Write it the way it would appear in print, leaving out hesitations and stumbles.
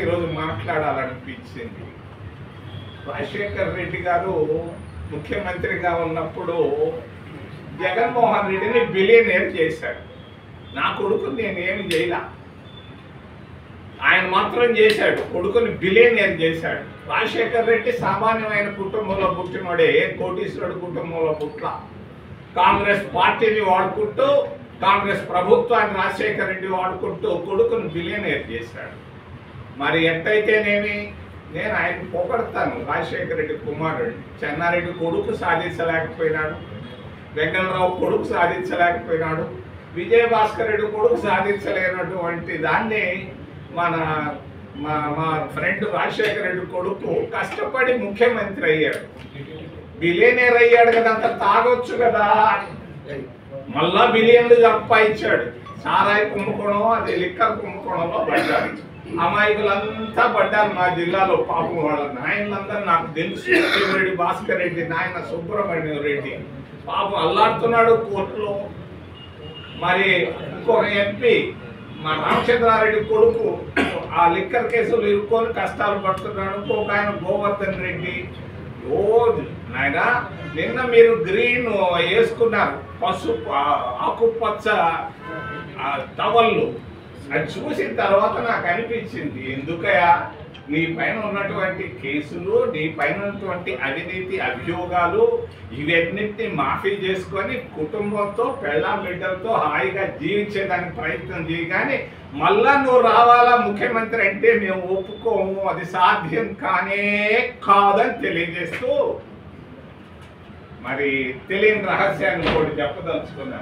ఈరోజు మాట్లాడాలనిపించింది. రాజశేఖర్ రెడ్డి గారు ముఖ్యమంత్రిగా ఉన్నప్పుడు జగన్మోహన్ రెడ్డిని బిలియనేర్ చేశాడు. నా కొడుకుని నేనేమి చేయలా, ఆయన మాత్రం చేశాడు. కొడుకుని బిలియనేర్ చేశాడు. రాజశేఖర్ రెడ్డి సామాన్యమైన కుటుంబంలో పుట్టినోడే, కోటీశ్వరుడు కుటుంబంలో పుట్ల. కాంగ్రెస్ పార్టీని వాడుకుంటూ, కాంగ్రెస్ ప్రభుత్వాన్ని రాజశేఖర్ రెడ్డి వాడుకుంటూ కొడుకుని బిలియనేర్ చేశాడు. మరి ఎంతైతేనేమి నేను ఆయన పొగడతాను. రాజశేఖర రెడ్డి కుమారుడు చెన్నారెడ్డి కొడుకు సాధించలేకపోయినాడు, వెంకటరావు కొడుకు సాధించలేకపోయినాడు, విజయభాస్కర్ రెడ్డి కొడుకు సాధించలేనటువంటి దాన్ని మా ఫ్రెండ్ రాజశేఖర రెడ్డి కొడుకు కష్టపడి ముఖ్యమంత్రి అయ్యాడు. బిలియనేర్ అయ్యాడు కదా, అంత తాగొచ్చు కదా. మళ్ళా బిలియన్లు సంపాదించాడు. సారాయి కుంభకోణం, అది లిక్కర్ కుంభకోణంలో పడ్డాడు. అమాయకులంతా పడ్డారు మా జిల్లాలో. పాపం వాళ్ళ నాయనలందరూ నాకు తెలుసు. రెడ్డి భాస్కర్ రెడ్డి నాయన సుబ్రహ్మణ్యం రెడ్డి పాపం అల్లాడుతున్నాడు కోర్టులో. మరి ఇంకొక ఎంపీ మా రామచంద్రారెడ్డి కొడుకు ఆ లిక్కర్ కేసులు ఇరుక్కొని కష్టాలు పడుతున్నాడు. ఇంకొక ఆయన గోవర్ధన్ రెడ్డి. ఓ నాయన, నిన్న మీరు గ్రీన్ వేసుకున్నారు, పసుపు ఆకుపచ్చ టవళ్ళు. అది చూసిన తర్వాత నాకు అనిపించింది, ఎందుకయా నీ పైన ఉన్నటువంటి కేసులు, నీ పైన ఉన్నటువంటి అవినీతి అభియోగాలు ఇవన్నిటిని మాఫీ చేసుకొని కుటుంబంతో పెళ్ళాం బిడ్డలతో హాయిగా జీవించేదానికి ప్రయత్నం చేయి. కానీ మళ్ళా నువ్వు రావాలా ముఖ్యమంత్రి అంటే మేము ఒప్పుకోము, అది సాధ్యం కానే కాదని తెలియజేస్తూ మరి తెలియని రహస్యాన్ని కూడా చెప్పదలుచుకున్నాను.